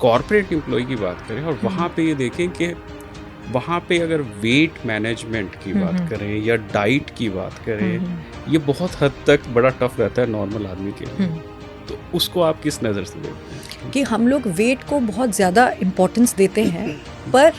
Corporate employ की बात करें और वहाँ पे ये देखें कि वहाँ पे अगर वेट मैनेजमेंट की बात करें या डाइट की बात करें, ये बहुत हद तक बड़ा टफ रहता है नॉर्मल आदमी के लिए। तो उसको आप किस नज़र से देखते हैं? कि हम लोग वेट को बहुत ज़्यादा इम्पोर्टेंस देते हैं, पर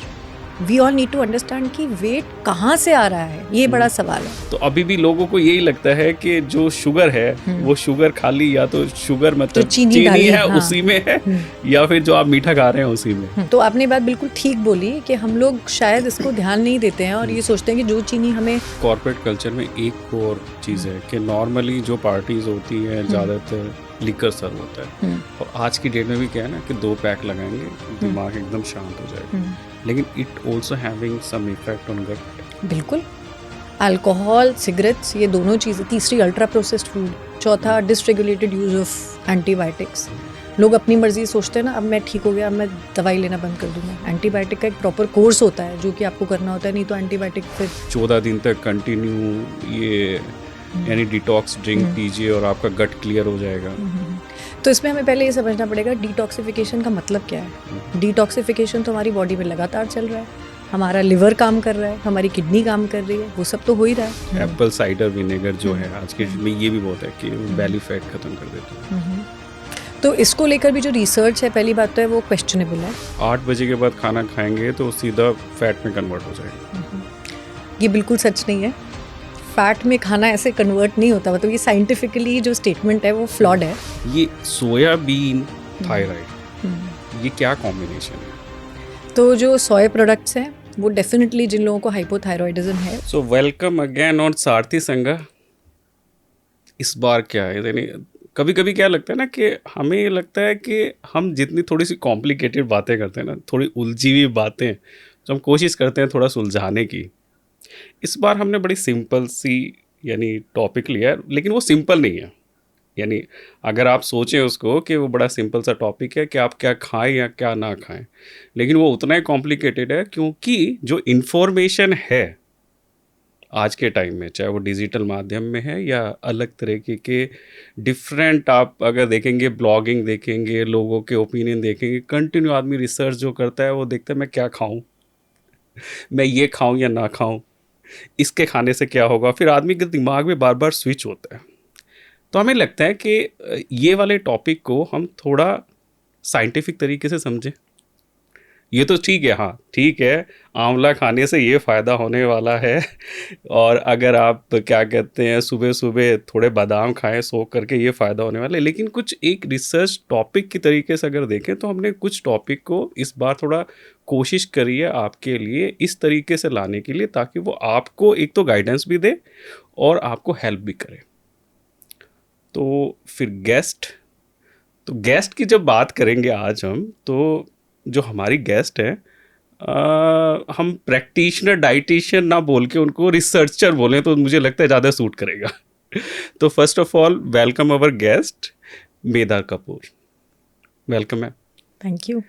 we all need to understand कि वेट कहाँ से आ रहा है, ये बड़ा सवाल है। तो अभी भी लोगों को यही लगता है कि जो शुगर है वो शुगर खाली या तो शुगर मतलब चीनी है, हाँ, उसी में है, या फिर जो आप मीठा खा रहे हैं उसी में। तो आपने बात बिल्कुल ठीक बोली कि हम लोग शायद इसको ध्यान नहीं देते हैं और ये सोचते हैं कि जो चीनी हमें। कॉर्पोरेट कल्चर में एक और चीज़ है कि नॉर्मली जो पार्टीज होती हैं ज़्यादातर लिकर सर्व होता है, और आज की डेट में भी क्या है ना कि 2 पैक लगाएंगे दिमाग एकदम शांत हो जाएगा, लेकिन it also having some effect on gut. बिल्कुल, अल्कोहल, सिगरेट्स, ये दोनों चीज़ें। तीसरी अल्ट्रा प्रोसेस्ड फूड। चौथा डिसरेगुलेटेड यूज ऑफ एंटीबायोटिक्स। लोग अपनी मर्जी सोचते हैं ना, अब मैं ठीक हो गया, अब मैं दवाई लेना बंद कर दूंगा। एंटीबायोटिक का एक प्रॉपर कोर्स होता है जो कि आपको करना होता है, नहीं तो एंटीबायोटिक फिर 14 दिन तक कंटिन्यू ये यानी डिटॉक्स ड्रिंक कीजिए और आपका गट क्लियर हो जाएगा। तो इसमें हमें पहले ये समझना पड़ेगा डिटॉक्सिफिकेशन का मतलब क्या है। डिटॉक्सिफिकेशन तो हमारी बॉडी में लगातार चल रहा है, हमारा लिवर काम कर रहा है, हमारी किडनी काम कर रही है, वो सब तो हो ही रहा है। एप्पल साइडर विनेगर जो है आज के में ये भी बहुत है कि बैली फैट खत्म कर देता है। तो इसको लेकर भी जो रिसर्च है, पहली बात तो है वो क्वेश्चनेबल है। 8 बजे के बाद खाना खाएंगे तो सीधा फैट में कन्वर्ट हो जाएगा। ये बिल्कुल सच नहीं है। फैट में खाना ऐसे कन्वर्ट नहीं होता, मतलब ये साइंटिफिकली जो स्टेटमेंट है वो फ्लॉड है। ये सोयाबीन थायराइड, ये क्या कॉम्बिनेशन है? तो जो सोया प्रोडक्ट्स हैं वो डेफिनेटली जिन लोगों को हाइपोथायरॉयडिज्म है। सो वेलकम अगेन ऑन सारथी संगा। इस बार क्या है, यानी कभी कभी क्या लगता है ना कि हमें ये लगता है कि हम जितनी थोड़ी सी कॉम्प्लिकेटेड बातें करते हैं ना, थोड़ी उलझी हुई बातें, तो हम कोशिश करते हैं थोड़ा सुलझाने की। इस बार हमने बड़ी सिंपल सी यानी टॉपिक लिया है, लेकिन वो सिंपल नहीं है। यानी अगर आप सोचें उसको कि वो बड़ा सिंपल सा टॉपिक है कि आप क्या खाएं या क्या ना खाएं, लेकिन वो उतना ही कॉम्प्लिकेटेड है, क्योंकि जो इन्फॉर्मेशन है आज के टाइम में, चाहे वो डिजिटल माध्यम में है या अलग तरीके के डिफरेंट, आप अगर देखेंगे ब्लॉगिंग देखेंगे, लोगों के ओपिनियन देखेंगे, कंटिन्यू आदमी रिसर्च जो करता है वो देखता है मैं क्या खाऊं, मैं ये खाऊं या ना खाऊं, इसके खाने से क्या होगा, फिर आदमी के दिमाग में बार बार स्विच होता है। तो हमें लगता है कि ये वाले टॉपिक को हम थोड़ा साइंटिफिक तरीके से समझें। ये तो ठीक है, हाँ ठीक है, आंवला खाने से ये फ़ायदा होने वाला है, और अगर आप क्या कहते हैं सुबह सुबह थोड़े बादाम खाएं सोख करके ये फ़ायदा होने वाला है। लेकिन कुछ एक रिसर्च टॉपिक की तरीके से अगर देखें तो हमने कुछ टॉपिक को इस बार थोड़ा कोशिश करी है आपके लिए इस तरीके से लाने के लिए, ताकि वो आपको एक तो गाइडेंस भी दे और आपको हेल्प भी करे। तो फिर गेस्ट की जब बात करेंगे आज हम, तो जो हमारी गेस्ट है, हम प्रैक्टिशनर डाइटिशियन ना बोल के उनको रिसर्चर बोलें तो मुझे लगता है ज़्यादा सूट करेगा। तो first of all welcome our guest Medha Kapoor. Welcome ma'am. Thank you.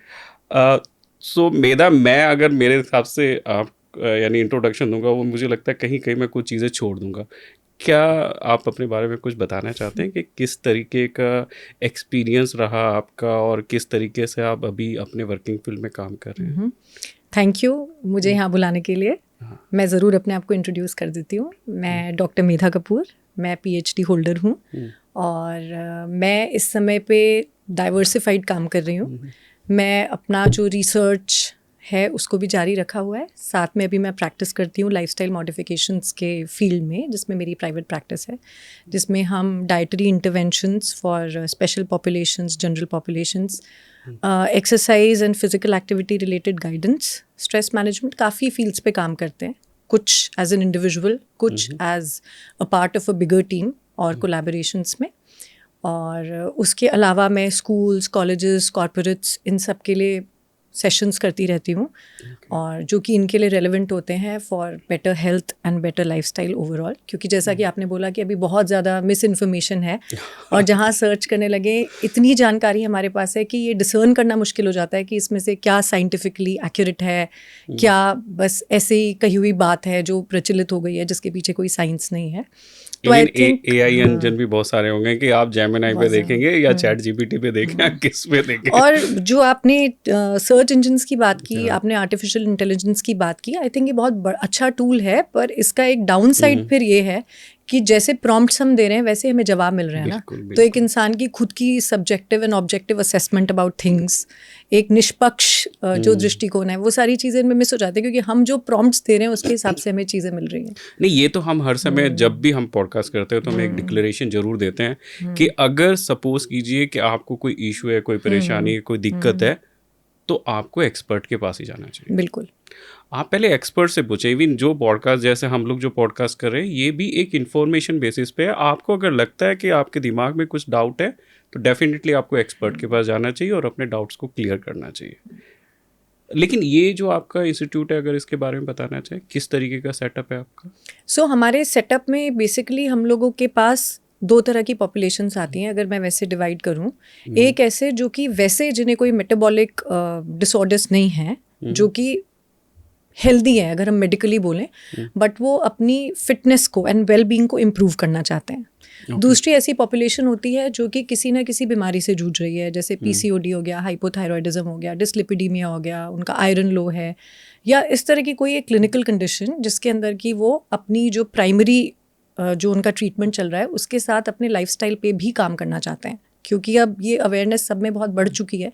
So Medha, मैं अगर मेरे हिसाब से आप यानी इंट्रोडक्शन दूंगा वो मुझे लगता है कहीं कहीं मैं कुछ चीज़ें छोड़ दूंगा। क्या आप अपने बारे में कुछ बताना चाहते हैं कि किस तरीके का एक्सपीरियंस रहा आपका और किस तरीके से आप अभी अपने वर्किंग फील्ड में काम कर रहे हैं? थैंक यू मुझे यहाँ बुलाने के लिए। मैं ज़रूर अपने आप को इंट्रोड्यूस कर देती हूँ। मैं डॉक्टर मेधा कपूर, मैं PhD होल्डर हूँ और मैं इस समय पे डाइवर्सिफाइड काम कर रही हूँ। मैं अपना जो रिसर्च है उसको भी जारी रखा हुआ है, साथ में अभी मैं प्रैक्टिस करती हूँ लाइफस्टाइल मॉडिफिकेशंस के फील्ड में, जिसमें मेरी प्राइवेट प्रैक्टिस है, जिसमें हम dietary interventions for special populations, general populations, exercise and physical activity related guidance, stress management, काफ़ी फील्ड्स पे काम करते हैं, कुछ एज एन इंडिविजुअल, कुछ as a part of a bigger team और कोलैबोरेशंस में। और उसके अलावा मैं स्कूल्स, कॉलेजेस, कॉर्पोरेट्स, इन सब के लिए सेशंस करती रहती हूँ और जो कि इनके लिए रेलेवेंट होते हैं for better health and better lifestyle overall. क्योंकि जैसा कि आपने बोला कि अभी बहुत ज़्यादा मिस इन्फॉर्मेशन है और जहाँ सर्च करने लगे इतनी जानकारी हमारे पास है कि ये डिसर्न करना मुश्किल हो जाता है कि इसमें से क्या साइंटिफिकली एक्यूरेट है, क्या बस ऐसे ही कही हुई बात है जो प्रचलित हो गई है जिसके पीछे कोई साइंस नहीं है। तो I even think AI engine भी बहुत सारे होंगे कि आप जेमिनाई पे देखेंगे या चैट GPT पे देखें या किस पे देखें। और जो आपने सर्च इंजन्स की बात की, आपने आर्टिफिशियल इंटेलिजेंस की बात की, आई थिंक ये बहुत अच्छा टूल है, पर इसका एक डाउन साइड फिर ये है कि जैसे प्रॉम्प्ट्स हम दे रहे हैं वैसे हमें जवाब मिल रहे हैं ना, बिल्कुल, तो एक इंसान की खुद की subjective and objective assessment about things, एक निष्पक्ष जो दृष्टिकोण है, वो सारी चीज़ें इनमें मिस हो जाती है, क्योंकि हम जो प्रॉम्प्ट्स दे रहे हैं उसके हिसाब से हमें चीज़ें मिल रही हैं। नहीं, ये तो हम हर समय जब भी हम पॉडकास्ट करते हैं तो हम एक डिक्लेरेशन जरूर देते हैं कि अगर सपोज कीजिए कि आपको कोई इशू है, कोई परेशानी है, कोई दिक्कत है, तो आपको एक्सपर्ट के पास ही जाना चाहिए। बिल्कुल, आप पहले एक्सपर्ट से पूछे। इवन जो पॉडकास्ट, जैसे हम लोग जो पॉडकास्ट कर रहे हैं, ये भी एक इन्फॉर्मेशन बेसिस पे है। आपको अगर लगता है कि आपके दिमाग में कुछ डाउट है तो डेफिनेटली आपको एक्सपर्ट के पास जाना चाहिए और अपने डाउट्स को क्लियर करना चाहिए। लेकिन ये जो आपका इंस्टीट्यूट है, अगर इसके बारे में बताना चाहें, किस तरीके का सेटअप है आपका? सो हमारे सेटअप में बेसिकली हम लोगों के पास 2 तरह की पॉपुलेशंस आती हैं, अगर मैं वैसे डिवाइड करूं। एक ऐसे जो कि वैसे जिन्हें कोई मेटाबॉलिक डिसऑर्डर्स नहीं है, जो कि हेल्दी है अगर हम मेडिकली बोलें, बट वो अपनी फिटनेस को एंड वेल बीइंग को इम्प्रूव करना चाहते हैं। दूसरी ऐसी पॉपुलेशन होती है जो कि किसी ना किसी बीमारी से जूझ रही है, जैसे PCOD हो गया, हाइपोथायरॉयडिज्म हो गया, डिस्लिपिडीमिया हो गया, उनका आयरन लो है, या इस तरह की कोई एक क्लिनिकल कंडीशन जिसके अंदर की वो अपनी जो प्राइमरी जो उनका ट्रीटमेंट चल रहा है उसके साथ अपने लाइफस्टाइल पे भी काम करना चाहते हैं। क्योंकि अब ये अवेयरनेस सब में बहुत बढ़ चुकी है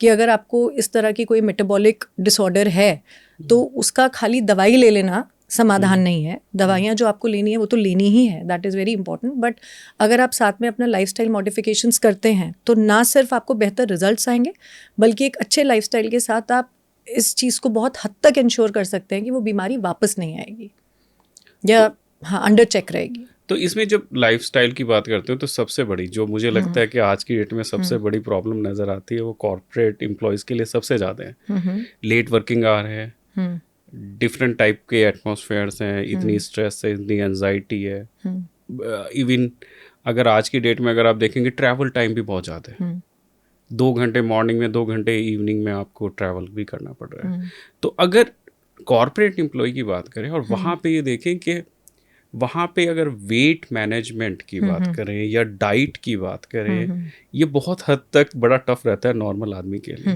कि अगर आपको इस तरह की कोई मेटाबॉलिक डिसऑर्डर है तो उसका खाली दवाई ले लेना समाधान नहीं है। दवाइयाँ जो आपको लेनी है वो तो लेनी ही है, that is very important, but अगर आप साथ में अपना लाइफस्टाइल मॉडिफिकेशंस करते हैं तो ना सिर्फ आपको बेहतर रिजल्ट्स आएंगे, बल्कि एक अच्छे लाइफस्टाइल के साथ आप इस चीज़ को बहुत हद तक इंश्योर कर सकते हैं कि वो बीमारी वापस नहीं आएगी या हाँ अंडर चेक रहेगी। तो इसमें जब लाइफस्टाइल की बात करते हो तो सबसे बड़ी जो मुझे लगता है कि आज की डेट में सबसे बड़ी प्रॉब्लम नज़र आती है वो कॉर्पोरेट एम्प्लॉयज़ के लिए सबसे ज़्यादा है। लेट वर्किंग आवर है, डिफरेंट टाइप के एटमॉस्फेयर्स हैं, इतनी स्ट्रेस है, इतनी एंजाइटी है। इवन अगर आज की डेट में अगर आप देखेंगे ट्रैवल टाइम भी बहुत ज़्यादा है। 2 घंटे मॉर्निंग में, 2 घंटे इवनिंग में आपको ट्रैवल भी करना पड़ रहा है। तो अगर कॉर्पोरेट एम्प्लॉय की बात करें और वहाँ पे ये देखें कि वहाँ पे अगर वेट मैनेजमेंट की बात करें या डाइट की बात करें, ये बहुत हद तक बड़ा टफ रहता है नॉर्मल आदमी के लिए।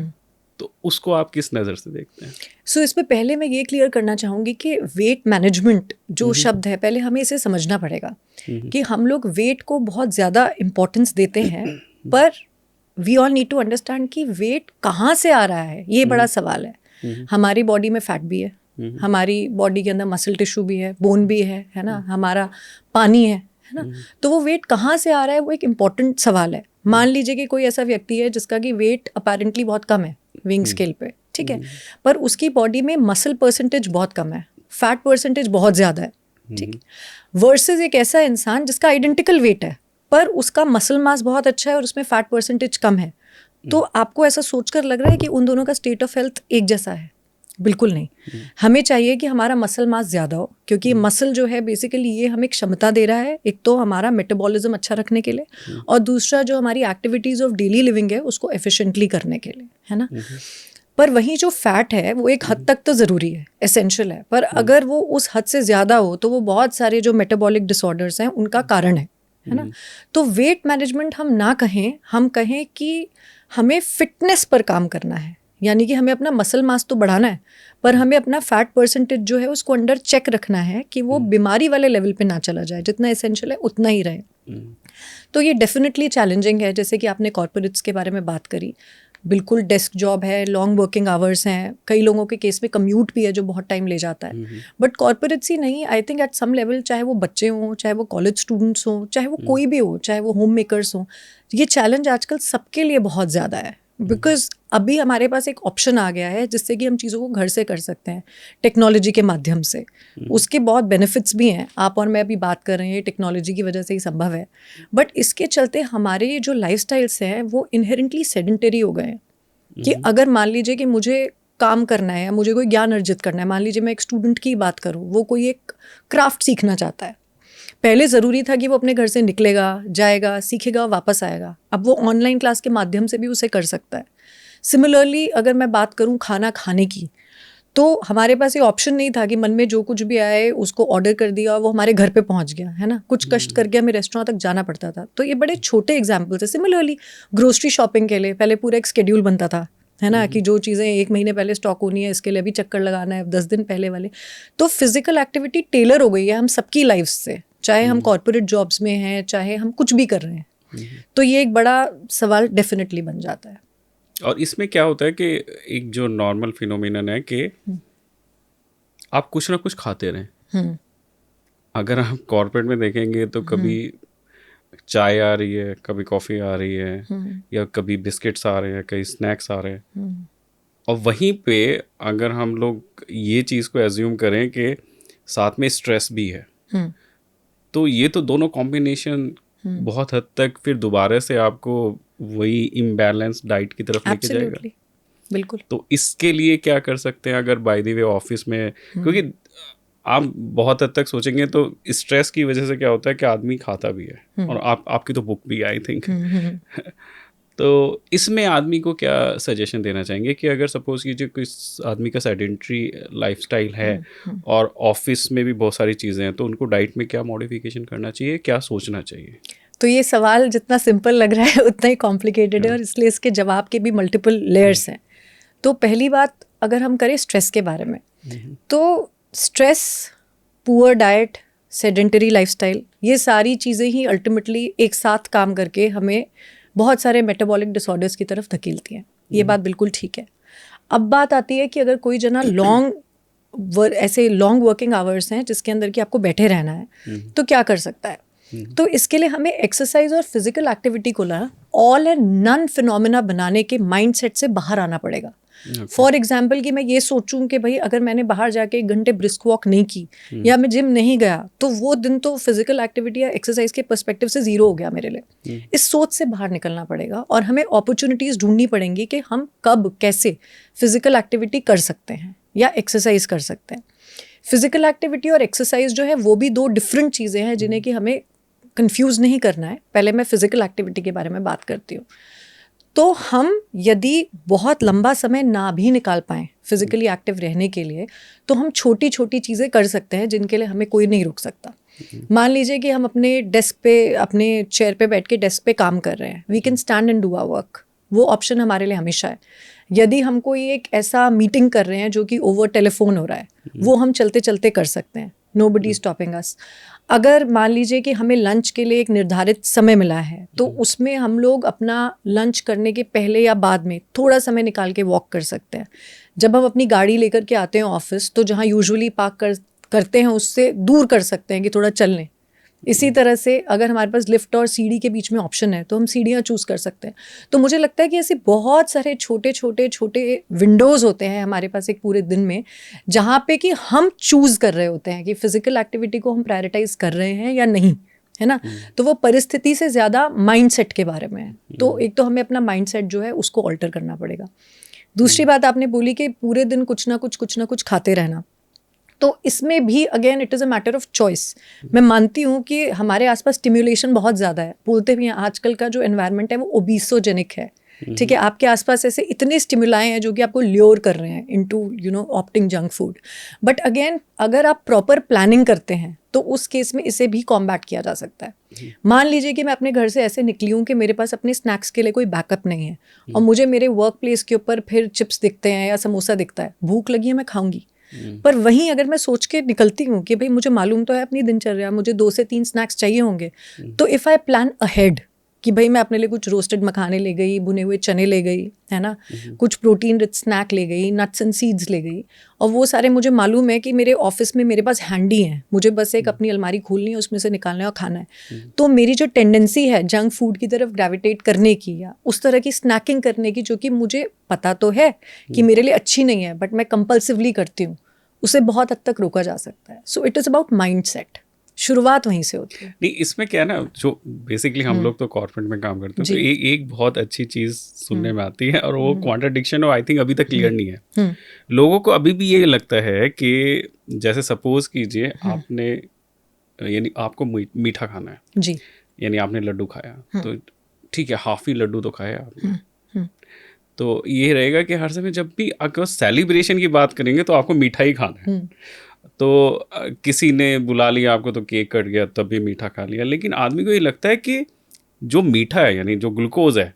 तो उसको आप किस नज़र से देखते हैं? सो इसमें पहले मैं ये क्लियर करना चाहूँगी कि वेट मैनेजमेंट जो शब्द है, पहले हमें इसे समझना पड़ेगा कि हम लोग वेट को बहुत ज़्यादा इम्पोर्टेंस देते हैं, पर we all need to understand कि वेट कहाँ से आ रहा है, ये बड़ा सवाल है। हमारी बॉडी में फैट भी है, हमारी बॉडी के अंदर मसल टिश्यू भी है, बोन भी है ना, हमारा पानी है ना, तो वो वेट कहाँ से आ रहा है वो एक इम्पॉर्टेंट सवाल है। मान लीजिए कि कोई ऐसा व्यक्ति है जिसका कि वेट अपेरेंटली बहुत कम है विंग स्केल पे, ठीक है, पर उसकी बॉडी में मसल परसेंटेज बहुत कम है, फैट परसेंटेज बहुत ज़्यादा है, ठीक है, वर्सेस एक ऐसा इंसान जिसका आइडेंटिकल वेट है पर उसका मसल मास बहुत अच्छा है और उसमें फैट परसेंटेज कम है। तो आपको ऐसा सोचकर लग रहा है कि उन दोनों का स्टेट ऑफ हेल्थ एक जैसा है? बिल्कुल नहीं। हमें चाहिए कि हमारा मसल मास ज़्यादा हो, क्योंकि मसल जो है बेसिकली ये हमें क्षमता दे रहा है, एक तो हमारा मेटाबॉलिज्म अच्छा रखने के लिए, और दूसरा जो हमारी एक्टिविटीज़ ऑफ डेली लिविंग है उसको एफिशिएंटली करने के लिए, है ना। पर वहीं जो फैट है वो एक हद तक तो ज़रूरी है, एसेंशियल है, पर अगर वो उस हद से ज़्यादा हो तो वो बहुत सारे जो मेटाबॉलिक डिसऑर्डर्स हैं उनका कारण है ना। तो वेट मैनेजमेंट हम ना कहें, हम कहें कि हमें फिटनेस पर काम करना है, यानी कि हमें अपना मसल मास तो बढ़ाना है, पर हमें अपना फैट परसेंटेज जो है उसको अंडर चेक रखना है कि वो बीमारी वाले लेवल पे ना चला जाए, जितना एसेंशियल है उतना ही रहे। तो ये डेफिनेटली चैलेंजिंग है। जैसे कि आपने कॉर्पोरेट्स के बारे में बात करी, बिल्कुल डेस्क जॉब है, लॉन्ग वर्किंग आवर्स हैं, कई लोगों के केस में कम्यूट भी है जो बहुत टाइम ले जाता है। बट कॉर्पोरेट्स ही नहीं, I think at some level, चाहे वो बच्चे हों, चाहे वो कॉलेज स्टूडेंट्स हों, चाहे वो कोई भी हो, चाहे वो होम मेकर्स हों, ये चैलेंज आजकल सबके लिए बहुत ज़्यादा है। बिकॉज अभी हमारे पास एक ऑप्शन आ गया है जिससे कि हम चीज़ों को घर से कर सकते हैं टेक्नोलॉजी के माध्यम से। उसके बहुत बेनिफिट्स भी हैं, आप और मैं अभी बात कर रहे हैं, टेक्नोलॉजी की वजह से ही संभव है। बट इसके चलते हमारे जो लाइफस्टाइल्स हैं वो इनहेरेंटली सेडेंटरी हो गए हैं कि अगर मान लीजिए कि मुझे काम करना है या मुझे कोई ज्ञान अर्जित करना है, मान लीजिए मैं एक स्टूडेंट की बात करूँ, वो कोई एक क्राफ्ट सीखना चाहता है। पहले ज़रूरी था कि वो अपने घर से निकलेगा, जाएगा, सीखेगा, वापस आएगा। अब वो ऑनलाइन क्लास के माध्यम से भी उसे कर सकता है। सिमिलरली अगर मैं बात करूं खाना खाने की, तो हमारे पास ये ऑप्शन नहीं था कि मन में जो कुछ भी आए उसको ऑर्डर कर दिया और वो हमारे घर पे पहुंच गया, है ना, कुछ कष्ट करके हमें रेस्टोरेंट तक जाना पड़ता था। तो ये बड़े छोटे एग्जाम्पल्स है। सिमिलरली ग्रोसरी शॉपिंग के लिए पहले पूरा एक शेड्यूल बनता था, है ना, कि जो चीज़ें 1 महीने पहले स्टॉक होनी है इसके लिए अभी चक्कर लगाना है 10 दिन पहले वाले। तो फिजिकल एक्टिविटी टेलर हो गई है हम सबकी लाइफ से, चाहे हम कॉर्पोरेट जॉब्स में हैं, चाहे हम कुछ भी कर रहे हैं। तो ये एक बड़ा सवाल डेफिनेटली बन जाता है। और इसमें क्या होता है कि एक जो नॉर्मल फिनोमिनन है कि आप कुछ ना कुछ खाते रहें। अगर आप कॉर्पोरेट में देखेंगे तो कभी चाय आ रही है, कभी कॉफ़ी आ रही है, या कभी बिस्किट्स आ रहे हैं, कहीं स्नैक्स आ रहे हैं। और वहीं पे अगर हम लोग ये चीज़ को एज्यूम करें कि साथ में स्ट्रेस भी है, तो ये तो दोनों कॉम्बिनेशन बहुत हद तक फिर दोबारा से आपको वही इम्बैलेंस डाइट की तरफ लेके जाएगा। Absolutely. बिल्कुल। तो इसके लिए क्या कर सकते हैं अगर बाय द वे ऑफिस में, क्योंकि आप बहुत हद तक सोचेंगे तो स्ट्रेस की वजह से क्या होता है कि आदमी खाता भी है, और आपकी तो बुक भी आई थिंक। तो इसमें आदमी को क्या सजेशन देना चाहेंगे कि अगर सपोज कीजिए कोई आदमी का सेडेंट्री लाइफस्टाइल है और ऑफिस में भी बहुत सारी चीज़ें हैं, तो उनको डाइट में क्या मॉडिफिकेशन करना चाहिए, क्या सोचना चाहिए? तो ये सवाल जितना सिंपल लग रहा है उतना ही कॉम्प्लिकेटेड है, और इसलिए इसके जवाब के भी मल्टीपल लेयर्स हैं। तो पहली बात अगर हम करें स्ट्रेस के बारे में, तो stress, poor diet, sedentary lifestyle, ये सारी चीज़ें ही अल्टीमेटली एक साथ काम करके हमें बहुत सारे मेटाबॉलिक डिसऑर्डर्स की तरफ धकेलती हैं। ये बात बिल्कुल ठीक है। अब बात आती है कि अगर कोई जना ऐसे लॉन्ग वर्किंग आवर्स हैं जिसके अंदर कि आपको बैठे रहना है, तो क्या कर सकता है? तो इसके लिए हमें एक्सरसाइज और फिजिकल एक्टिविटी को ना ऑल एंड नन फिनोमिना बनाने के माइंडसेट से बाहर आना पड़ेगा। फॉर एग्जाम्पल कि मैं ये सोचूं कि भाई अगर मैंने बाहर जाके 1 घंटे ब्रिस्क वॉक नहीं की या मैं जिम नहीं गया तो वो दिन तो फिजिकल एक्टिविटी या एक्सरसाइज के पर्सपेक्टिव से जीरो हो गया मेरे लिए। इस सोच से बाहर निकलना पड़ेगा और हमें अपॉर्चुनिटीज ढूंढनी पड़ेंगी कि हम कब कैसे फिजिकल एक्टिविटी कर सकते हैं या एक्सरसाइज कर सकते हैं। फिजिकल एक्टिविटी और एक्सरसाइज जो है वो भी 2 डिफरेंट चीज़ें हैं जिन्हें कि हमें कंफ्यूज नहीं करना है। पहले मैं फिजिकल एक्टिविटी के बारे में बात करती हूँ। तो हम यदि बहुत लंबा समय ना भी निकाल पाएँ फिजिकली एक्टिव रहने के लिए, तो हम छोटी छोटी चीज़ें कर सकते हैं जिनके लिए हमें कोई नहीं रोक सकता। मान लीजिए कि हम अपने डेस्क पे, अपने चेयर पे बैठ के डेस्क पे काम कर रहे हैं, we can stand and do our work. वो ऑप्शन हमारे लिए हमेशा है। यदि हम कोई एक ऐसा मीटिंग कर रहे हैं जो कि ओवर टेलीफोन हो रहा है, वो हम चलते चलते कर सकते हैं, नोबडी स्टॉपिंग अस। अगर मान लीजिए कि हमें लंच के लिए एक निर्धारित समय मिला है, तो उसमें हम लोग अपना लंच करने के पहले या बाद में थोड़ा समय निकाल के वॉक कर सकते हैं। जब हम अपनी गाड़ी लेकर के आते हैं ऑफिस, तो जहाँ यूजुअली पार्क करते हैं उससे दूर कर सकते हैं कि थोड़ा चल लें। इसी तरह से अगर हमारे पास लिफ्ट और सीढ़ी के बीच में ऑप्शन है तो हम सीढ़ियाँ चूज़ कर सकते हैं। तो मुझे लगता है कि ऐसे बहुत सारे छोटे छोटे विंडोज़ होते हैं हमारे पास एक पूरे दिन में, जहाँ पे कि हम चूज़ कर रहे होते हैं कि फिजिकल एक्टिविटी को हम प्रायोरिटाइज कर रहे हैं या नहीं, है ना। तो वो परिस्थिति से ज़्यादा माइंडसेट के बारे में है। तो एक तो हमें अपना माइंडसेट जो है उसको ऑल्टर करना पड़ेगा। दूसरी बात आपने बोली कि पूरे दिन कुछ ना कुछ खाते रहना, तो इसमें भी again it is a matter of choice. मैं मानती हूँ कि हमारे आसपास स्टिम्युलेशन बहुत ज़्यादा है, बोलते भी हैं आजकल का जो एनवायरनमेंट है वो ओबीसोजेनिक है। ठीक है, आपके आसपास ऐसे इतने स्टिमुलाई हैं जो कि आपको ल्योर कर रहे हैं into opting junk food. But again अगर आप प्रॉपर प्लानिंग करते हैं तो उस केस में इसे भी कॉम्बैट किया जा सकता है। मान लीजिए कि मैं अपने घर से ऐसे निकली हूँ कि मेरे पास अपने स्नैक्स के लिए कोई बैकअप नहीं है और मुझे मेरे वर्क प्लेस के ऊपर फिर चिप्स दिखते हैं या समोसा दिखता है, भूख लगी है, मैं खाऊंगी। पर वहीं अगर मैं सोच के निकलती हूँ कि भाई मुझे मालूम तो है अपनी दिनचर्या, मुझे 2 से 3 स्नैक्स चाहिए होंगे, तो इफ़ आई प्लान अहेड कि भाई मैं अपने लिए कुछ रोस्टेड मखाने ले गई, भुने हुए चने ले गई, है ना, कुछ प्रोटीन रिच स्नैक ले गई, नट्स एंड सीड्स ले गई, और वो सारे मुझे मालूम है कि मेरे ऑफिस में मेरे पास हैंडी हैं, मुझे बस एक अपनी अलमारी खोलनी है, उसमें से निकालना है और खाना है। तो मेरी जो टेंडेंसी है जंक फूड की तरफ ग्रेविटेट करने की या उस तरह की स्नैकिंग करने की, जो कि मुझे पता तो है कि मेरे लिए अच्छी नहीं है बट मैं कंपल्सिवली करती हूँ, उसे बहुत हद तक रोका जा सकता है। So it is about mind set. शुरुआत वहीं से होती है। नहीं, इसमें क्या है ना, जो बेसिकली हम लोग तो कॉर्पोरेट में काम करते हैं, तो एक बहुत अच्छी चीज़ सुनने में आती है और वो कॉन्ट्रडिक्शन आई थिंक अभी तक क्लियर नहीं है। लोगों को अभी भी ये लगता है कि जैसे सपोज कीजिए आपने, यानी आपको मीठा खाना है जी, यानी आपने लड्डू खाया, तो ठीक है, हाफ ही लड्डू तो खाया आपने, तो ये रहेगा कि हर समय जब भी अगर सेलिब्रेशन की बात करेंगे तो आपको मीठा ही खाना है। तो किसी ने बुला लिया आपको तो केक कट गया, तब भी मीठा खा लिया। लेकिन आदमी को ये लगता है कि जो मीठा है यानी जो ग्लूकोज है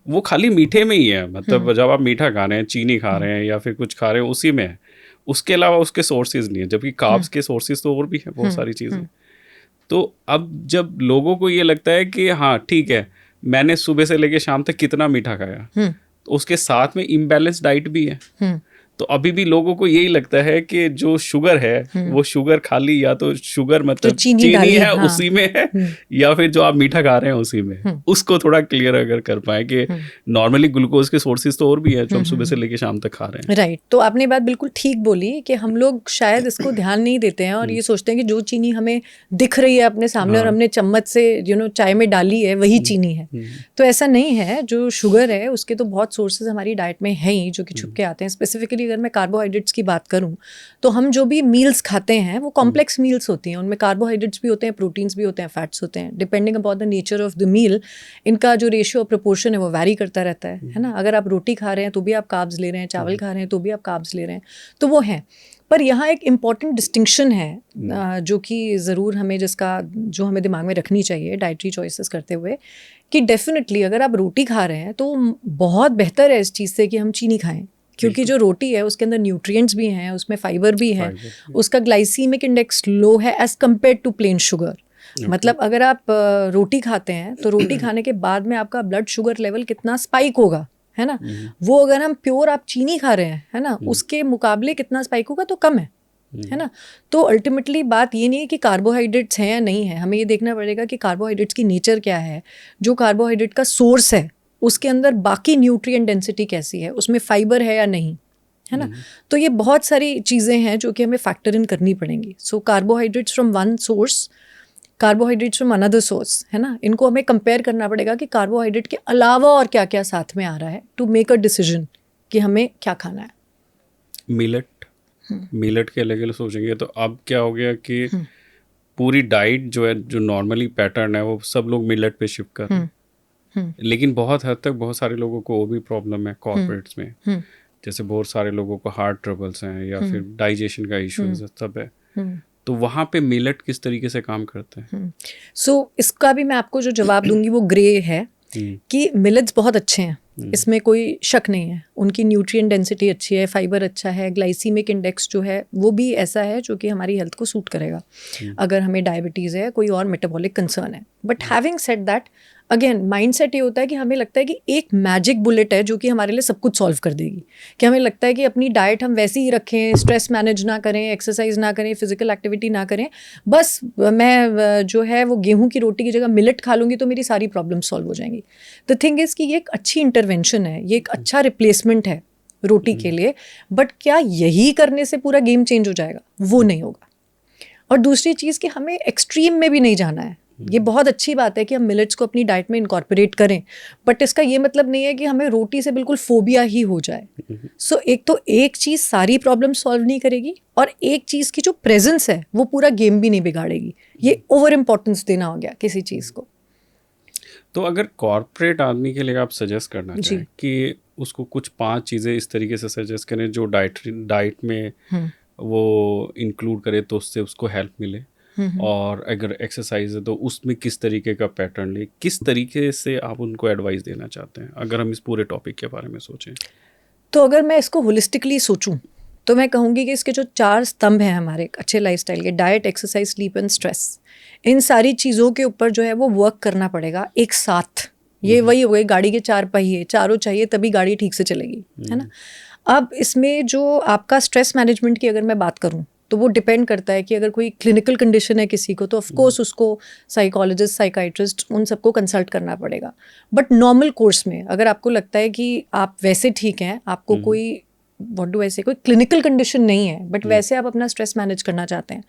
वो खाली मीठे में ही है। मतलब जब आप मीठा खा रहे हैं, चीनी खा रहे हैं या फिर कुछ खा रहे हैं, उसी में है, उसके अलावा उसके सोर्सेज नहीं है। जबकि कार्ब्स के सोर्सेज तो और भी हैं, बहुत सारी चीज़ें। तो अब जब लोगों को ये लगता है कि हाँ ठीक है, मैंने सुबह से लेके शाम तक कितना मीठा खाया, तो उसके साथ में इम्बैलेंस डाइट भी है। तो अभी भी लोगों को यही लगता है कि जो शुगर है वो शुगर खाली या तो शुगर मतलब तो चीनी है, हाँ। उसी में है, या फिर जो आप मीठा खा रहे हैं उसी में। उसको थोड़ा क्लियर अगर कर पाए कि नॉर्मली ग्लूकोज के सोर्सेज तो और भी है जो हम सुबह से लेके शाम तक खा रहे हैं। राइट। तो आपने बात बिल्कुल ठीक बोली कि हम लोग शायद इसको ध्यान नहीं देते हैं और ये सोचते हैं कि जो चीनी हमें दिख रही है अपने सामने और हमने चम्मच से चाय में डाली है वही चीनी है। तो ऐसा नहीं है। जो शुगर है उसके तो बहुत सोर्सेज हमारी डाइट में हैं ही जो कि छुप के आते हैं। स्पेसिफिकली अगर मैं कार्बोहाइड्रेट्स की बात करूं तो हम जो भी मील्स खाते हैं वो कॉम्प्लेक्स मील्स होती हैं। उनमें कार्बोहाइड्रेट्स भी होते हैं, प्रोटीन्स भी होते हैं, फैट्स होते हैं। Depending upon the nature of the meal इनका जो रेशियो प्रोपोर्शन है वो वैरी करता रहता है ना। अगर आप रोटी खा रहे हैं तो भी आप कार्ब्स ले रहे हैं, चावल खा रहे हैं तो भी आप कार्ब्स ले रहे हैं, तो वो हैं। पर यहाँ एक इम्पॉर्टेंट डिस्टिंक्शन है जो कि ज़रूर हमें जो हमें दिमाग में रखनी चाहिए डाइटरी चॉइसेस करते हुए, कि डेफिनेटली अगर आप रोटी खा रहे हैं तो बहुत बेहतर है इस चीज़ से कि हम चीनी खाएं, क्योंकि जो रोटी है उसके अंदर न्यूट्रिएंट्स भी हैं, उसमें फाइबर भी है, उसका ग्लाइसीमिक इंडेक्स लो है as compare to plain sugar. मतलब अगर आप रोटी खाते हैं तो रोटी खाने के बाद में आपका ब्लड शुगर लेवल कितना स्पाइक होगा, है ना, वो अगर हम प्योर आप चीनी खा रहे हैं, है ना, उसके मुकाबले कितना स्पाइक होगा तो कम है ना। तो अल्टीमेटली बात ये नहीं है कि कार्बोहाइड्रेट्स हैं या नहीं है, हमें ये देखना पड़ेगा कि कार्बोहाइड्रेट्स की नेचर क्या है, जो कार्बोहाइड्रेट का सोर्स है उसके अंदर बाकी न्यूट्रिएंट डेंसिटी कैसी है, उसमें फाइबर है या नहीं, है ना। तो ये बहुत सारी चीज़ें हैं जो कि हमें फैक्टर इन करनी पड़ेंगी। So carbohydrates from one source, carbohydrates from another source, है ना, इनको हमें कंपेयर करना पड़ेगा कि कार्बोहाइड्रेट के अलावा और क्या क्या साथ में आ रहा है टू मेक अ डिसीजन कि हमें क्या खाना है। मिलेट के अलग अलग सोचेंगे तो अब क्या हो गया कि पूरी डाइट जो है, जो नॉर्मली पैटर्न है, वो सब लोग मिलेट पे शिफ्ट कर रहे हैं। लेकिन बहुत हद तक बहुत सारे लोगों को वो भी प्रॉब्लम है कॉर्पोरेट्स में, जैसे बहुत सारे लोगों को हार्ट ट्रबल्स हैं या फिर डाइजेशन का इशू सब है। तो वहाँ पे मिलेट किस तरीके से काम करते हैं? सो इसका भी मैं आपको जो जवाब दूंगी वो ग्रे है कि मिलेट्स बहुत अच्छे हैं, इसमें कोई शक नहीं है। उनकी न्यूट्रिएंट डेंसिटी अच्छी है, फाइबर अच्छा है, ग्लाइसीमिक इंडेक्स जो है वो भी ऐसा है जो कि हमारी हेल्थ को सूट करेगा अगर हमें डायबिटीज़ है, कोई और मेटाबॉलिक कंसर्न है। But having said that, again mindset ये होता है कि हमें लगता है कि एक मैजिक बुलेट है जो कि हमारे लिए सब कुछ सॉल्व कर देगी, कि हमें लगता है कि अपनी डाइट हम वैसी ही रखें, स्ट्रेस मैनेज ना करें, एक्सरसाइज ना करें, फिजिकल एक्टिविटी ना करें, बस मैं जो है वो गेहूं की रोटी की जगह मिलेट खा लूँगी तो मेरी सारी प्रॉब्लम सॉल्व हो जाएंगी। द थिंग इज़ कि ये एक अच्छी इंटरवेंशन है, ये एक अच्छा रिप्लेसमेंट है रोटी के लिए, बट क्या यही करने से पूरा गेम चेंज हो जाएगा? वो नहीं होगा। और दूसरी चीज़ कि हमें एक्सट्रीम में भी नहीं जाना है। ये बहुत अच्छी बात है कि हम मिलेट्स को अपनी डाइट में इनकॉर्पोरेट करें, बट इसका ये मतलब नहीं है कि हमें रोटी से बिल्कुल फोबिया ही हो जाए। सो एक तो एक चीज़ सारी प्रॉब्लम सॉल्व नहीं करेगी और एक चीज़ की जो प्रेजेंस है वो पूरा गेम भी नहीं बिगाड़ेगी। ये ओवर इम्पोर्टेंस देना हो गया किसी चीज़ को। तो अगर कॉर्पोरेट आदमी के लिए आप सजेस्ट करना चाहें कि उसको कुछ 5 चीज़ें इस तरीके से सजेस्ट करें जो डाइट में वो इंक्लूड करे तो उससे उसको हेल्प मिले, और अगर एक्सरसाइज है तो उसमें किस तरीके का पैटर्न ले, किस तरीके से आप उनको एडवाइस देना चाहते हैं अगर हम इस पूरे टॉपिक के बारे में सोचें? तो अगर मैं इसको होलिस्टिकली सोचूं तो मैं कहूँगी कि इसके जो 4 स्तंभ हैं हमारे अच्छे लाइफस्टाइल के, diet, exercise, sleep and stress, इन सारी चीज़ों के ऊपर जो है वो वर्क करना पड़ेगा एक साथ। ये वही हो गई गाड़ी के 4 पहिए, चारों चाहिए तभी गाड़ी ठीक से चलेगी, है ना। अब इसमें जो आपका स्ट्रेस मैनेजमेंट की अगर मैं बात करूं तो वो डिपेंड करता है कि अगर कोई क्लिनिकल कंडीशन है किसी को तो ऑफकोर्स उसको साइकोलॉजिस्ट, साइकाइट्रिस्ट, उन सबको कंसल्ट करना पड़ेगा। बट नॉर्मल कोर्स में अगर आपको लगता है कि आप वैसे ठीक हैं, आपको कोई व्हाट डू आई से कोई क्लिनिकल कंडीशन नहीं है, बट वैसे आप अपना स्ट्रेस मैनेज करना चाहते हैं,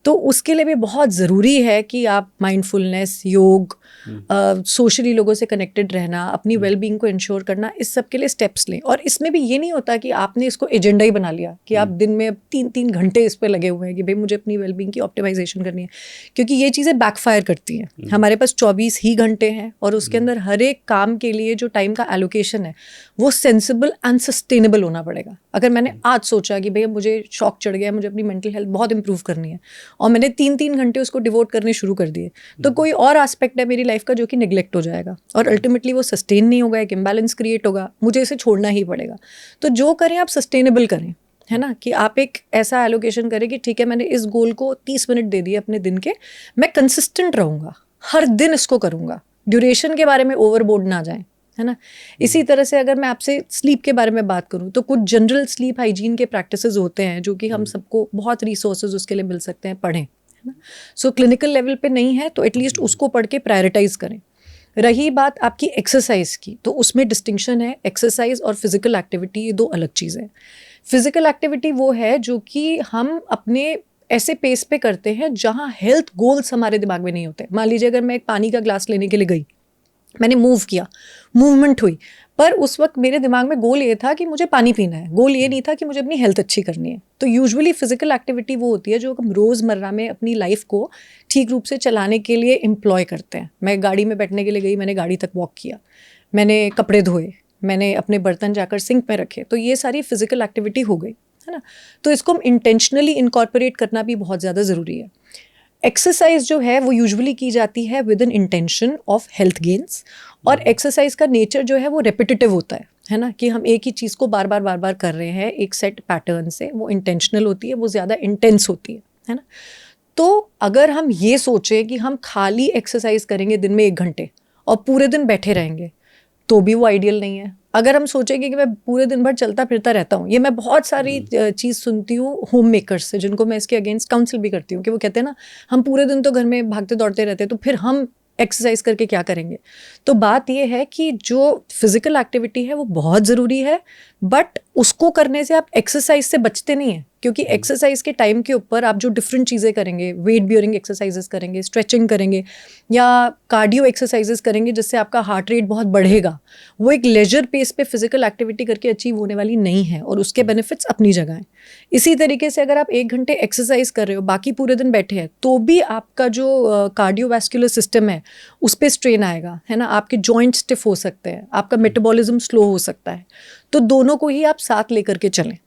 तो उसके लिए भी बहुत ज़रूरी है कि आप माइंडफुलनेस, योग, सोशली लोगों से कनेक्टेड रहना, अपनी वेलबींग को इंश्योर करना, इस सब के लिए स्टेप्स लें। और इसमें भी ये नहीं होता कि आपने इसको एजेंडा ही बना लिया कि आप दिन में 3-3 घंटे इस पे लगे हुए हैं कि भाई मुझे अपनी वेलबींग की ऑप्टिमाइजेशन करनी है, क्योंकि ये चीज़ें बैकफायर करती हैं। हमारे पास 24 ही घंटे हैं और उसके अंदर हर एक काम के लिए जो टाइम का एलोकेशन है वो सेंसिबल एंड सस्टेनेबल होना पड़ेगा। अगर मैंने आज सोचा कि भैया मुझे शौक चढ़ गया, मुझे अपनी मेंटल हेल्थ बहुत इंप्रूव करनी है, और मैंने 3-3 घंटे उसको डिवोट करने शुरू कर दिए, तो कोई और एस्पेक्ट है मेरी लाइफ का जो कि निगलेक्ट हो जाएगा और अल्टीमेटली वो सस्टेन नहीं होगा, एक इम्बैलेंस क्रिएट होगा, मुझे इसे छोड़ना ही पड़ेगा। तो जो करें आप सस्टेनेबल करें, है ना, कि आप एक ऐसा एलोकेशन करें कि ठीक है मैंने इस गोल को 30 मिनट दे दिए अपने दिन के, मैं कंसिस्टेंट रहूँगा, हर दिन इसको करूँगा, ड्यूरेशन के बारे में ओवरबोर्ड ना जाएं, है ना। इसी तरह से अगर मैं आपसे स्लीप के बारे में बात करूं तो कुछ जनरल स्लीप हाइजीन के प्रैक्टिसेस होते हैं जो कि हम सबको बहुत रिसोर्सेज उसके लिए मिल सकते हैं, पढ़ें, है ना। सो क्लिनिकल लेवल पे नहीं है तो एटलीस्ट उसको पढ़ के प्रायोरिटाइज करें। रही बात आपकी एक्सरसाइज की, तो उसमें डिस्टिंक्शन है, एक्सरसाइज और फिजिकल एक्टिविटी ये दो अलग चीज़ें हैं। फिजिकल एक्टिविटी वो है जो कि हम अपने ऐसे पेस पे करते हैं जहाँ हेल्थ गोल्स हमारे दिमाग में नहीं होते। मान लीजिए अगर मैं एक पानी का ग्लास लेने के लिए गई, मैंने मूव किया, मूवमेंट हुई, पर उस वक्त मेरे दिमाग में गोल ये था कि मुझे पानी पीना है, गोल ये नहीं था कि मुझे अपनी हेल्थ अच्छी करनी है। तो यूजुअली फिजिकल एक्टिविटी वो होती है जो हम रोज़मर्रा में अपनी लाइफ को ठीक रूप से चलाने के लिए एम्प्लॉय करते हैं। मैं गाड़ी में बैठने के लिए गई, मैंने गाड़ी तक वॉक किया, मैंने कपड़े धोए, मैंने अपने बर्तन जाकर सिंक में रखे, तो ये सारी फिजिकल एक्टिविटी हो गई, है ना। तो इसको हम इंटेंशनली इनकॉर्पोरेट करना भी बहुत ज़्यादा ज़रूरी है। एक्सरसाइज जो है वो यूजुअली की जाती है with an intention of health gains, और एक्सरसाइज का नेचर जो है वो रेपिटेटिव होता है ना, कि हम एक ही चीज़ को बार बार कर रहे हैं एक सेट पैटर्न से, वो इंटेंशनल होती है, वो ज़्यादा इंटेंस होती है ना। तो अगर हम ये सोचें कि हम खाली एक्सरसाइज करेंगे दिन में 1 घंटे और पूरे दिन बैठे रहेंगे, तो भी वो आइडियल नहीं है। अगर हम सोचेंगे कि मैं पूरे दिन भर चलता फिरता रहता हूँ, ये मैं बहुत सारी चीज़ सुनती हूँ होम मेकर्स से, जिनको मैं इसके अगेंस्ट काउंसिल भी करती हूँ, कि वो कहते हैं ना हम पूरे दिन तो घर में भागते दौड़ते रहते हैं, तो फिर हम एक्सरसाइज करके क्या करेंगे। तो बात ये है कि जो फिजिकल एक्टिविटी है वो बहुत ज़रूरी है, बट उसको करने से आप एक्सरसाइज से बचते नहीं हैं, क्योंकि एक्सरसाइज के टाइम के ऊपर आप जो डिफरेंट चीज़ें करेंगे, वेट बियरिंग एक्सरसाइजेस करेंगे, स्ट्रेचिंग करेंगे या कार्डियो एक्सरसाइजेस करेंगे जिससे आपका हार्ट रेट बहुत बढ़ेगा, वो एक लेजर पेस पे फिजिकल एक्टिविटी करके अचीव होने वाली नहीं है, और उसके बेनिफिट्स अपनी जगह हैं। इसी तरीके से अगर आप 1 घंटे एक्सरसाइज कर रहे हो, बाकी पूरे दिन बैठे हैं, तो भी आपका जो कार्डियोवैस्कुलर सिस्टम है उस पर स्ट्रेन आएगा, है ना, आपके जॉइंट स्टिफ हो सकते हैं, आपका मेटाबॉलिज्म स्लो हो सकता है। तो दोनों को ही आप साथ लेकर के चलें।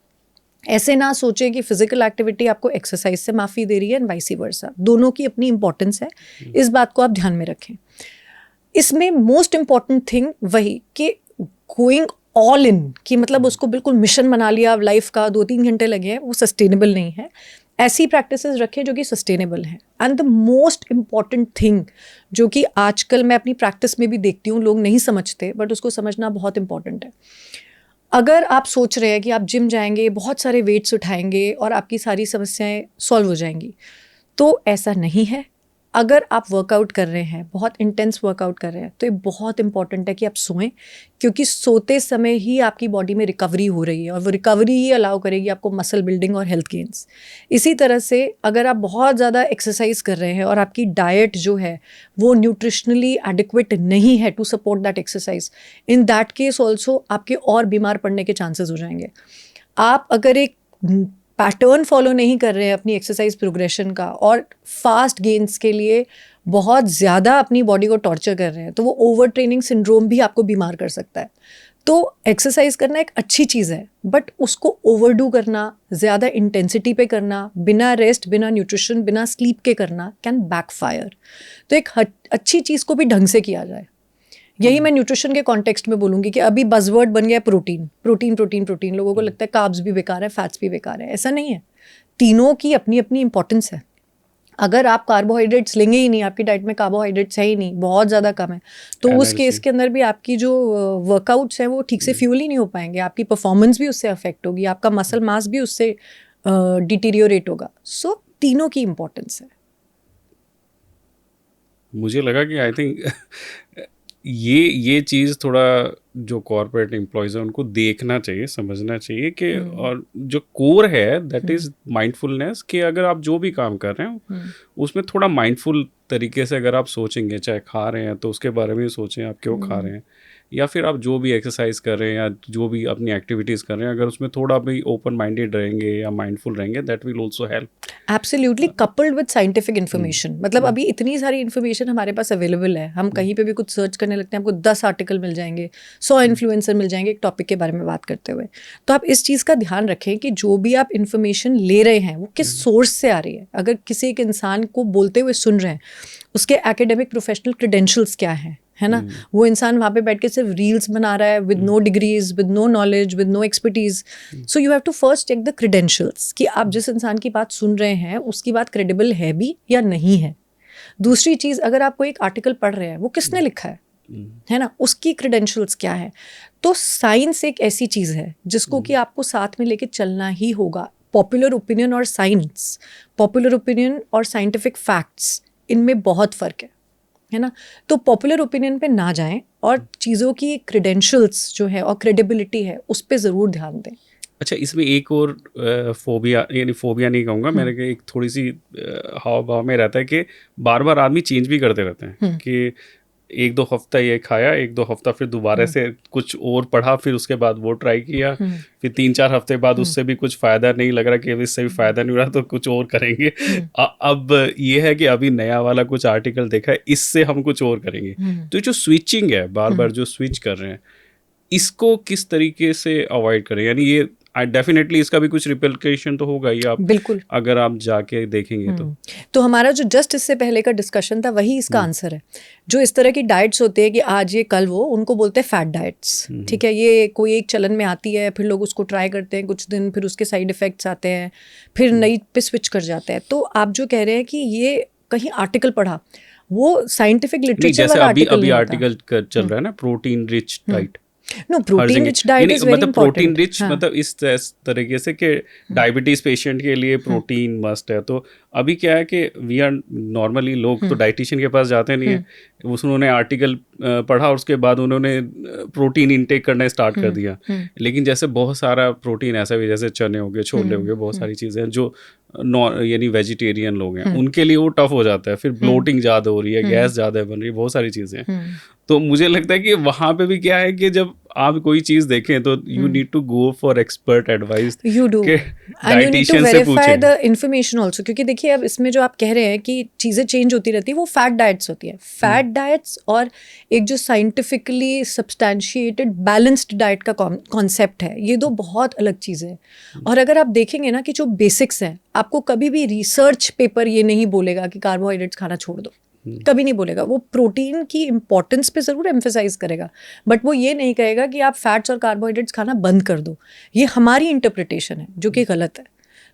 ऐसे ना सोचें कि फिजिकल एक्टिविटी आपको एक्सरसाइज से माफ़ी दे रही है एंड वाइस वर्सा, दोनों की अपनी इंपॉर्टेंस है, इस बात को आप ध्यान में रखें। इसमें मोस्ट इम्पॉर्टेंट थिंग वही कि गोइंग ऑल इन, कि मतलब उसको बिल्कुल मिशन बना लिया लाइफ का, 2-3 घंटे लगे हैं, वो सस्टेनेबल नहीं है। ऐसी प्रैक्टिसेस रखें जो कि सस्टेनेबल हैं। And the most important thing जो कि आजकल मैं अपनी प्रैक्टिस में भी देखती हूँ, लोग नहीं समझते, बट उसको समझना बहुत इंपॉर्टेंट है। अगर आप सोच रहे हैं कि आप जिम जाएंगे, बहुत सारे वेट्स उठाएंगे और आपकी सारी समस्याएं सॉल्व हो जाएंगी, तो ऐसा नहीं है। अगर आप वर्कआउट कर रहे हैं, बहुत इंटेंस वर्कआउट कर रहे हैं, तो ये बहुत इंपॉर्टेंट है कि आप सोएं, क्योंकि सोते समय ही आपकी बॉडी में रिकवरी हो रही है, और वो रिकवरी ही अलाउ करेगी आपको मसल बिल्डिंग और हेल्थ गेन्स। इसी तरह से अगर आप बहुत ज़्यादा एक्सरसाइज कर रहे हैं और आपकी डाइट जो है वो न्यूट्रिशनली एडिक्वेट नहीं है to support that exercise, in that case also आपके और बीमार पड़ने के चांसेस हो जाएंगे। आप अगर एक पैटर्न फॉलो नहीं कर रहे हैं अपनी एक्सरसाइज प्रोग्रेशन का, और फास्ट गेन्स के लिए बहुत ज़्यादा अपनी बॉडी को टॉर्चर कर रहे हैं, तो वो ओवर ट्रेनिंग सिंड्रोम भी आपको बीमार कर सकता है। तो एक्सरसाइज करना एक अच्छी चीज़ है, बट उसको ओवरडू करना, ज़्यादा इंटेंसिटी पे करना, बिना रेस्ट, बिना न्यूट्रिशन, बिना स्लीप के करना कैन बैकफायर। तो एक अच्छी चीज़ को भी ढंग से किया जाए। यही मैं न्यूट्रिशन के कॉन्टेक्स्ट में बोलूँगी कि अभी बज़वर्ड बन गया प्रोटीन, प्रोटीन प्रोटीन प्रोटीन। लोगों को लगता है कार्ब्स भी बेकार है, फैट्स भी बेकार है। ऐसा नहीं है, तीनों की अपनी अपनी इंपॉर्टेंस है। अगर आप कार्बोहाइड्रेट्स लेंगे ही नहीं, आपकी डाइट में कार्बोहाइड्रेट्स है ही नहीं, बहुत ज़्यादा कम है, तो उस केस के अंदर भी आपकी जो वर्कआउट्स हैं वो ठीक से फ्यूल ही नहीं हो पाएंगे, आपकी परफॉर्मेंस भी उससे अफेक्ट होगी, आपका मसल मास भी उससे डिटीरियोरेट होगा। सो तीनों की इंपॉर्टेंस है। मुझे लगा कि आई थिंक ये चीज़ थोड़ा जो कॉर्पोरेट एम्प्लॉयज़ हैं उनको देखना चाहिए, समझना चाहिए कि और जो कोर है दैट इज़ माइंडफुलनेस, कि अगर आप जो भी काम कर रहे हो उसमें थोड़ा माइंडफुल तरीके से अगर आप सोचेंगे, चाहे खा रहे हैं तो उसके बारे में सोचें आप क्यों खा रहे हैं, या फिर आप जो भी एक्सरसाइज कर रहे हैं या जो भी अपनी एक्टिविटीज़ कर रहे हैं, अगर उसमें थोड़ा भी ओपन माइंडेड रहेंगे या माइंडफुल रहेंगे, that will also help. Absolutely, coupled with scientific information. मतलब अभी इतनी सारी इन्फॉर्मेशन हमारे पास अवेलेबल है, हम कहीं पे भी कुछ सर्च करने लगते हैं, आपको 10 आर्टिकल मिल जाएंगे, 100 इन्फ्लुएंसर मिल जाएंगे एक टॉपिक के बारे में बात करते हुए. तो आप इस चीज़ का ध्यान रखें कि जो भी आप इन्फॉर्मेशन ले रहे हैं वो किस सोर्स से आ रही है. अगर किसी एक इंसान को बोलते हुए सुन रहे हैं, उसके एकेडमिक प्रोफेशनल क्रेडेंशियल्स क्या हैं, है ना. वो इंसान वहाँ पे बैठ के सिर्फ रील्स बना रहा है with no degrees, with no knowledge, with no expertise. So you have to first check the credentials कि आप जिस इंसान की बात सुन रहे हैं उसकी बात क्रेडिबल है भी या नहीं है. दूसरी चीज़, अगर आप कोई एक आर्टिकल पढ़ रहे हैं वो किसने लिखा है ना, उसकी क्रेडेंशियल्स क्या है. तो साइंस एक ऐसी चीज़ है जिसको कि आपको साथ में लेके चलना ही होगा. पॉपुलर ओपिनियन और साइंस, पॉपुलर ओपिनियन और साइंटिफिक फैक्ट्स, इनमें बहुत फ़र्क है ना. तो पॉपुलर ओपिनियन पे ना जाएं और चीज़ों की क्रेडेंशियल्स जो है और क्रेडिबिलिटी है उस पे ज़रूर ध्यान दें. अच्छा, इसमें एक और फोबिया, यानी फोबिया नहीं कहूँगा, मेरे को एक थोड़ी सी हाव भाव में रहता है कि बार बार आदमी चेंज भी करते रहते हैं, कि 1-2 हफ्ता ये खाया, 1-2 हफ्ता फिर दोबारा से कुछ और पढ़ा, फिर उसके बाद वो ट्राई किया, फिर 3-4 हफ्ते बाद उससे भी कुछ फ़ायदा नहीं लग रहा कि अब इससे भी फ़ायदा नहीं हो रहा तो कुछ और करेंगे. अब ये है कि अभी नया वाला कुछ आर्टिकल देखा है, इससे हम कुछ और करेंगे. तो जो स्विचिंग है, बार बार जो स्विच कर रहे हैं, इसको किस तरीके से अवॉइड करें. यानी ये डेफिनेटली इसका भी कुछ रिपरकशन तो होगा ही, आप बिल्कुल अगर आप जाके देखेंगे तो हमारा जो जस्ट इससे पहले का डिस्कशन था वही इसका आंसर है. जो इस तरह की डाइट्स होते हैं कि आज ये कल वो, उनको बोलते हैं फैट डाइट्स. ठीक है, ये कोई एक चलन में आती है, फिर लोग उसको ट्राई करते हैं कुछ दिन, फिर उसके साइड इफेक्ट्स आते हैं, फिर नई पे स्विच कर जाते हैं. तो आप जो कह रहे हैं कि ये कहीं आर्टिकल पढ़ा, वो साइंटिफिक लिटरेचर वाला आर्टिकल नहीं होता. आर्टिकल चल रहा है ना, protein rich diet. No, protein rich diet is very important. Protein rich मतलब इस तरीके से कि डायबिटीज पेशेंट के लिए प्रोटीन मस्ट है. तो अभी क्या है कि वी आर नॉर्मली लोग तो डाइटिशियन के पास जाते नहीं है, उन्होंने आर्टिकल पढ़ा और उसके बाद उन्होंने प्रोटीन इनटेक करना स्टार्ट कर दिया. लेकिन जैसे बहुत सारा प्रोटीन ऐसा भी, जैसे चने हो गए, छोले हो गए, बहुत सारी चीज़ें हैं जो यानी वेजिटेरियन लोग हैं, उनके लिए वो टफ हो जाता है. फिर ब्लोटिंग ज़्यादा हो रही है, गैस ज़्यादा बन रही है, बहुत सारी चीज़ें हैं. तो मुझे लगता है कि वहाँ पे भी क्या है कि जब आप कोई चीज़ देखें तो you need to go for expert advice. You do, and you need to verify the information also. क्योंकि देखिए अब इसमें जो आप कह रहे हैं कि चीज़ें चेंज होती रहती है, वो फैट डाइट्स होती है. फैट डाइट्स और एक जो साइंटिफिकली सब्सटैंशिएटेड बैलेंस्ड डाइट का कॉन्सेप्ट है, ये दो बहुत अलग चीज़ें हैं. और अगर आप देखेंगे ना कि जो बेसिक्स हैं, आपको कभी भी रिसर्च पेपर ये नहीं बोलेगा कि कार्बोहाइड्रेट्स खाना छोड़ दो, कभी नहीं बोलेगा. वो प्रोटीन की इंपॉर्टेंस पे ज़रूर एम्फेसाइज करेगा, बट वो ये नहीं कहेगा कि आप फैट्स और कार्बोहाइड्रेट्स खाना बंद कर दो. ये हमारी इंटरप्रिटेशन है जो कि गलत है.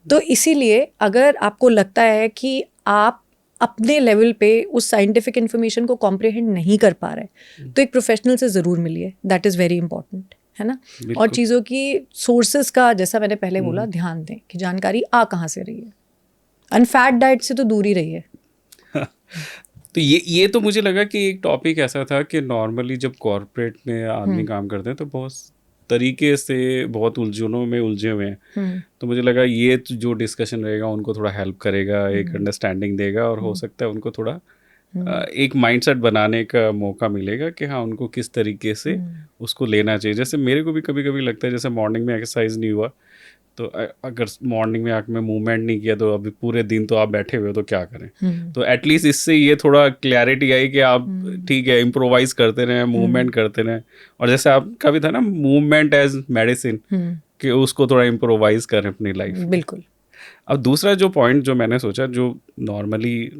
तो इसीलिए अगर आपको लगता है कि आप अपने लेवल पे उस साइंटिफिक इन्फॉर्मेशन को कॉम्प्रिहेंड नहीं कर पा रहे, तो एक प्रोफेशनल से ज़रूर मिलिए. दैट इज़ वेरी इंपॉर्टेंट, है ना. और चीज़ों की सोर्सेज का, जैसा मैंने पहले बोला, ध्यान दें कि जानकारी आ कहाँ से रही है. अनफैट डाइट से तो दूर ही रही है. तो ये तो मुझे लगा कि एक टॉपिक ऐसा था कि नॉर्मली जब कॉर्पोरेट में आदमी काम करते हैं तो बहुत तरीके से बहुत उलझनों में उलझे हुए हैं. तो मुझे लगा ये जो डिस्कशन रहेगा उनको थोड़ा हेल्प करेगा, एक अंडरस्टैंडिंग देगा, और हो सकता है उनको थोड़ा एक माइंडसेट बनाने का मौका मिलेगा कि हाँ उनको किस तरीके से उसको लेना चाहिए. जैसे मेरे को भी कभी कभी लगता है, जैसे मॉर्निंग में एक्सरसाइज नहीं हुआ तो अगर मॉर्निंग में आके में मूवमेंट नहीं किया तो अभी पूरे दिन तो आप बैठे हुए हो तो क्या करें. तो एटलीस्ट इससे ये थोड़ा क्लैरिटी आई कि आप ठीक है इम्प्रोवाइज करते रहें, मूवमेंट करते रहें. और जैसे आपका भी था ना, मूवमेंट एज मेडिसिन, कि उसको थोड़ा इम्प्रोवाइज करें अपनी लाइफ. बिल्कुल. अब दूसरा जो पॉइंट जो मैंने सोचा, जो नॉर्मली